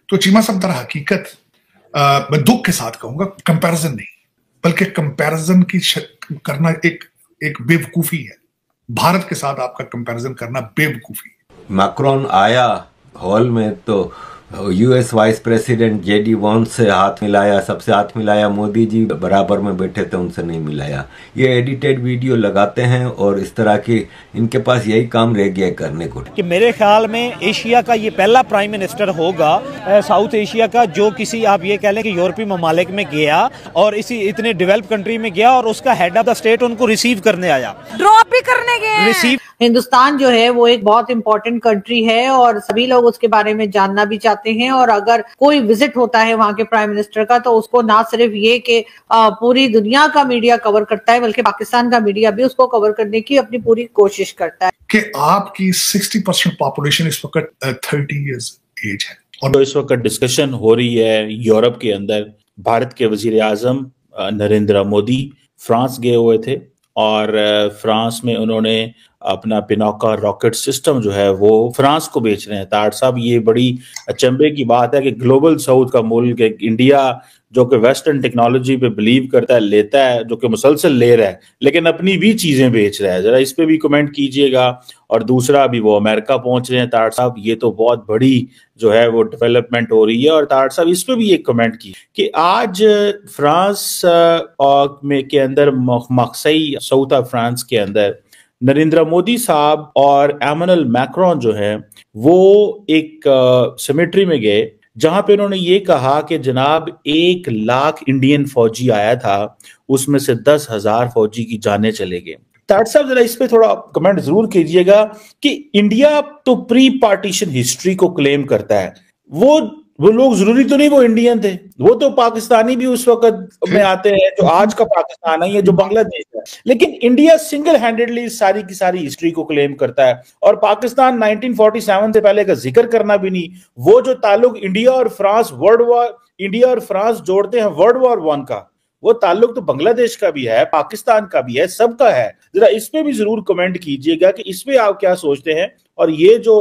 तो चीमा साहब दर हकीकत मैं दुख के साथ कहूंगा, कंपैरिजन नहीं बल्कि कंपैरिजन की करना एक बेवकूफी है। भारत के साथ आपका कंपैरिजन करना बेवकूफी है। मैक्रोन आया हॉल में तो US vice president JD Vance से हाथ मिलाया, सबसे हाथ मिलाया, मोदी जी बराबर में बैठे थे उनसे नहीं मिलाया। ये एडिटेड वीडियो लगाते हैं और इस तरह की इनके पास यही काम रह गया करने को। कि मेरे ख्याल में एशिया का ये पहला प्राइम मिनिस्टर होगा साउथ एशिया का जो किसी आप ये कह लें कि यूरोपीय ममालिक में गया और इसी इतने डेवलप कंट्री में गया और उसका हेड ऑफ द स्टेट उनको रिसीव करने आया, ड्रॉप भी करने गए। रिसीव हिंदुस्तान जो है वो एक बहुत इंपॉर्टेंट कंट्री है और सभी लोग उसके बारे में जानना भी चाहते हैं। और अगर कोई विजिट होता है वहां के प्राइम मिनिस्टर का तो उसको ना सिर्फ ये कि पूरी दुनिया का मीडिया कवर करता है बल्कि पाकिस्तान का मीडिया भी उसको कवर करने की अपनी पूरी कोशिश करता है। कि आपकी 60% पॉपुलेशन इस वक्त 30 इयर्स एज है और तो इस वक्त डिस्कशन हो रही है यूरोप के अंदर। भारत के वजीर आजम नरेंद्र मोदी फ्रांस गए हुए थे और फ्रांस में उन्होंने अपना पिनोका रॉकेट सिस्टम जो है वो फ्रांस को बेच रहे हैं। ताड़ साहब, ये बड़ी अचंभे की बात है कि ग्लोबल साउथ का मुल्क एक इंडिया जो कि वेस्टर्न टेक्नोलॉजी पे बिलीव करता है, लेता है, जो कि मुसलसल ले रहा है, लेकिन अपनी भी चीजें बेच रहा है। जरा इस पे भी कमेंट कीजिएगा। और दूसरा, अभी वो अमेरिका पहुंच रहे हैं ताड़ साहब, ये तो बहुत बड़ी जो है वो डेवलपमेंट हो रही है। और ताड़ साहब, इस पे भी एक कमेंट की कि आज फ्रांस में के अंदर मक्सई साउथ ऑफ फ्रांस के अंदर नरेंद्र मोदी साहब और एमैनुअल मैक्रोन जो है वो एक सेमेट्री में गए जहां पे उन्होंने ये कहा कि जनाब 1 लाख इंडियन फौजी आया था, उसमें से 10,000 फौजी की जानें चले गए। ताड़ साहब, जरा इस पे थोड़ा कमेंट जरूर कीजिएगा कि इंडिया तो प्री पार्टीशन हिस्ट्री को क्लेम करता है। वो लोग जरूरी तो नहीं वो इंडियन थे, वो तो पाकिस्तानी भी उस वक्त में आते हैं जो आज का पाकिस्तान है, ये जो बांग्लादेश है। लेकिन इंडिया सिंगल हैंडेडली सारी की सारी हिस्ट्री को क्लेम करता है और पाकिस्तान 1947 से पहले का जिक्र करना भी नहीं। वो जो ताल्लुक इंडिया और फ्रांस जोड़ते हैं वर्ल्ड वॉर 1 का, वो ताल्लुक तो बांग्लादेश का भी है, पाकिस्तान का भी है, सबका है। जरा इस पे भी जरूर कमेंट कीजिएगा कि इस पे आप क्या सोचते हैं। और ये जो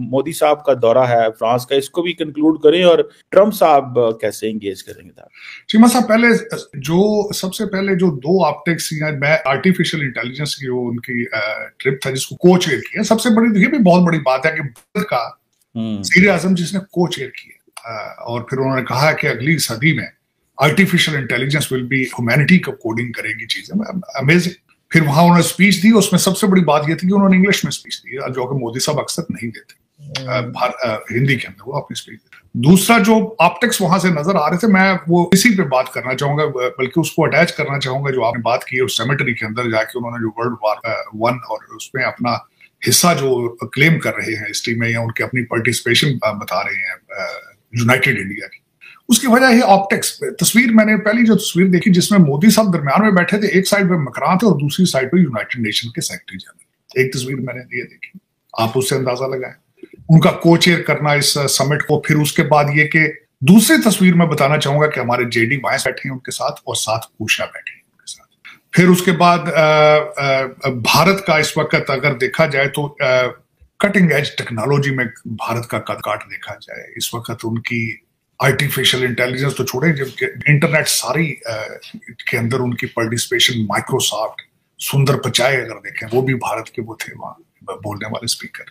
मोदी साहब का दौरा है फ्रांस का, इसको भी कंक्लूड करें और ट्रम्प साहब कैसे एंगेज करेंगे। चीमा साहब, सबसे पहले जो 2 ऑप्टिक्स मैं आर्टिफिशियल इंटेलिजेंस की वो उनकी ट्रिप था जिसको को चेयर किया, सबसे बड़ी, ये भी बहुत बड़ी बात है कि भारत का वज़ीर आज़म जिसने को चेयर किया और फिर उन्होंने कहा कि अगली सदी में artificial intelligence will be humanity का कोडिंग करेगी चीजें। अमेजिंग। फिर वहां उन्होंने स्पीच दी, उसमें सबसे बड़ी बात यह थी कि उन्होंने इंग्लिश में स्पीच दी, जो कि मोदी साहब अक्सर नहीं देते। हिंदी के अंदर वो अपनी स्पीच देते। दूसरा, जो ऑप्टिक्स वहां से नजर आ रहे थे, मैं वो इसी पे बात करना चाहूंगा, बल्कि उसको अटैच करना चाहूंगा जो आपने बात की उस सेमेटरी के अंदर जाके उन्होंने जो वर्ल्ड वॉर 1 और उसमें अपना हिस्सा जो क्लेम कर रहे हैं हिस्ट्री में, या उनकी अपनी पार्टिसिपेशन बता रहे हैं यूनाइटेड इंडिया की, उसकी वजह है ऑप्टिक्स। तस्वीर, मैंने पहली जो तस्वीर देखी जिसमें मोदी साहब दरमियान में बैठे थे, एक साइड पे मकरान थे और दूसरी साइड पे यूनाइटेड नेशन के सेक्रेटरी जनरल। एक तस्वीर मैंने ये देखी, आप उससे अंदाजा लगाएं उनका को चेयर करना इस समिट को। फिर उसके बाद ये कि दूसरी तस्वीर में बताना चाहूंगा कि हमारे जेडी वाइस बैठे हैं उनके साथ और साथ उषा बैठे हैं उनके साथ। फिर उसके बाद भारत का इस वक्त अगर देखा जाए तो कटिंग एज टेक्नोलॉजी में भारत का कद काट देखा जाए इस वक्त, उनकी आर्टिफिशियल इंटेलिजेंस तो छोड़े, जबकि इंटरनेट सारी के अंदर उनकी पार्टिसिपेशन, माइक्रोसॉफ्ट, सुंदर पिचाई अगर देखें वो भी भारत के वो थे वहां बोलने वाले स्पीकर।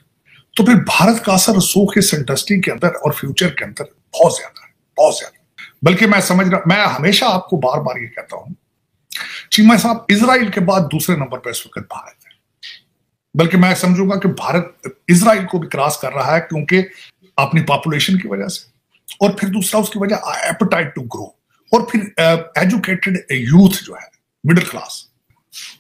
तो फिर भारत का असर रसूख इस इंडस्ट्री के अंदर और फ्यूचर के अंदर बहुत ज्यादा है, बहुत ज्यादा। बल्कि मैं हमेशा आपको बार बार ये कहता हूं, चीमा साहब, इजराइल के बाद दूसरे नंबर पर इस वक्त भारत है। बल्कि मैं समझूंगा कि भारत इजराइल को भी क्रॉस कर रहा है, क्योंकि अपनी पॉपुलेशन की वजह से, और फिर दूसरा उसकी वजह एपेटाइट टू ग्रो, और फिर एजुकेटेड यूथ जो है, मिडिल क्लास।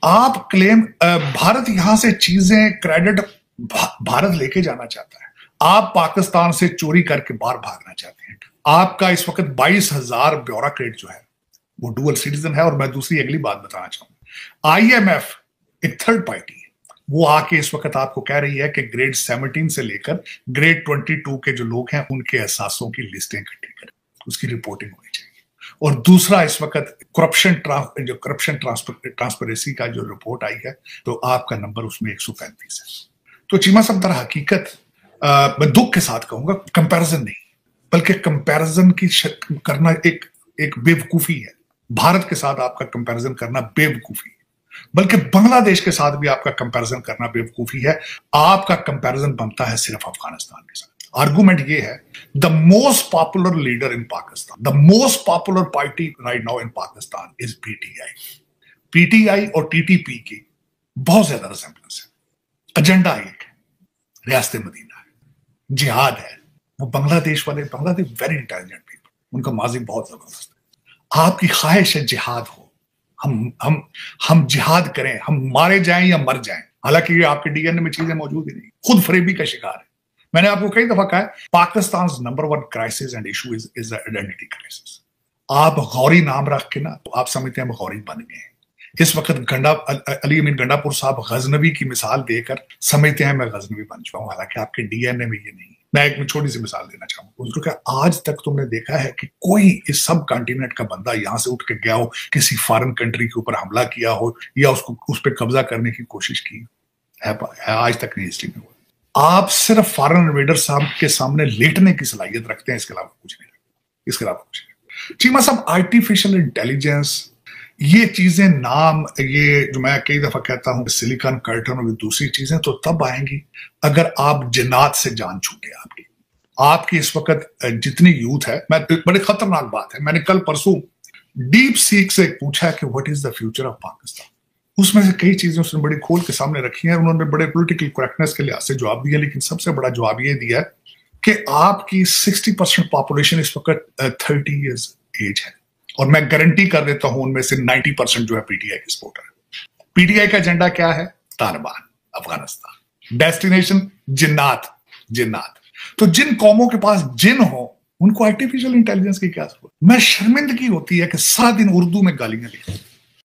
आप क्लेम भारत यहां से चीजें, क्रेडिट भारत लेके जाना चाहता है, आप पाकिस्तान से चोरी करके बाहर भागना चाहते हैं। आपका इस वक्त 22,000 ब्यूरोक्रेट जो है वो डुअल सिटीजन है। और मैं दूसरी अगली बात बताना चाहूंगा, IMF एक थर्ड पार्टी है, वो आके इस वक्त आपको कह रही है कि ग्रेड 17 से लेकर ग्रेड 22 के जो लोग हैं उनके एहसासों की लिस्टें इकट्ठी करें, उसकी रिपोर्टिंग होनी चाहिए। और दूसरा, इस वक्त करप्शन ट्रांसपेरेंसी का जो रिपोर्ट आई है, तो आपका नंबर उसमें 135 है। तो चीमा साहब, दर हकीकत मैं दुख के साथ कहूंगा, कंपैरिजन नहीं बल्कि कंपैरिजन की करना एक बेवकूफी है। भारत के साथ आपका कंपैरिजन करना बेवकूफी है, बल्कि बांग्लादेश के साथ भी आपका कंपैरिजन करना बेवकूफी है। आपका कंपैरिजन बनता है सिर्फ अफगानिस्तान के साथ। आर्गुमेंट ये है, the most popular leader in Pakistan, the most popular party right now in Pakistan is PTI. PTI और टीटीपी की बहुत ज्यादा रिसेम्बलेंस है। एजेंडा एक है, रियासत मदीना है, जिहाद है। वो बांग्लादेश वेरी इंटेलिजेंट पीपल, उनका माजी बहुत जबरदस्त है। आपकी ख्वाहिश है जिहाद हो, हम जिहाद करें, हम मारे जाएं या मर जाएं। हालांकि ये आपके डीएनए में चीजें मौजूद ही नहीं, खुद फरेबी का शिकार है। मैंने आपको कई दफा कहा है, Pakistan number 1 crisis and issue is identity crisis. आप गौरी नाम रख के ना, तो आप समझते हैं हम गौरी बन गए हैं। इस वक्त अली अमीन गंडापुर साहब गजनवी की मिसाल देकर समझते हैं मैं गजनवी बन चुका हूं, हालांकि आपके डीएनए में ये नहीं। मैं एक छोटी सी मिसाल देना चाहूंगा। आज तक तुमने देखा है कि कोई इस सब कॉन्टिनेंट का बंदा यहां से उठ के गया हो, किसी फॉरेन कंट्री के ऊपर हमला किया हो या उसको उस पर कब्जा करने की कोशिश की है? आज तक नहीं हिस्ट्री में हुआ। आप सिर्फ फॉरेन इन्वेडर साहब के सामने लेटने की सलाहियत रखते हैं, इसके अलावा कुछ नहीं। इसके अलावा कुछ नहीं। चीमा साहब, आर्टिफिशियल इंटेलिजेंस, ये चीजें नाम, ये जो मैं कई दफा कहता हूं सिलिकॉन कर्टन और दूसरी चीजें तो तब आएंगी अगर आप जिन्नात से जान छूटे। आपकी इस वक्त जितनी यूथ है, मैं बड़ी खतरनाक बात है, मैंने कल परसों डीप सीक से पूछा कि what is the future of Pakistan. उसमें से कई चीजें उसने बड़ी खोल के सामने रखी हैं। उन्होंने बड़े पॉलिटिकल करेक्टनेस के लिहाज से जवाब दिया, लेकिन सबसे बड़ा जवाब ये दिया कि आपकी 60% पॉपुलेशन इस वक्त 30 ईयर्स एज है, और मैं गारंटी कर देता हूं उनमें से 90% जो है पीटीआई के सपोर्टर है। पीटीआई का एजेंडा क्या है? तालिबान, अफगानिस्तान, डेस्टिनेशन जिन्नात। तो जिन कौमों के पास जिन हो उनको आर्टिफिशियल इंटेलिजेंस की क्या जरूरत? मैं शर्मिंदगी होती है कि सारा दिन उर्दू में गालियां लिखी।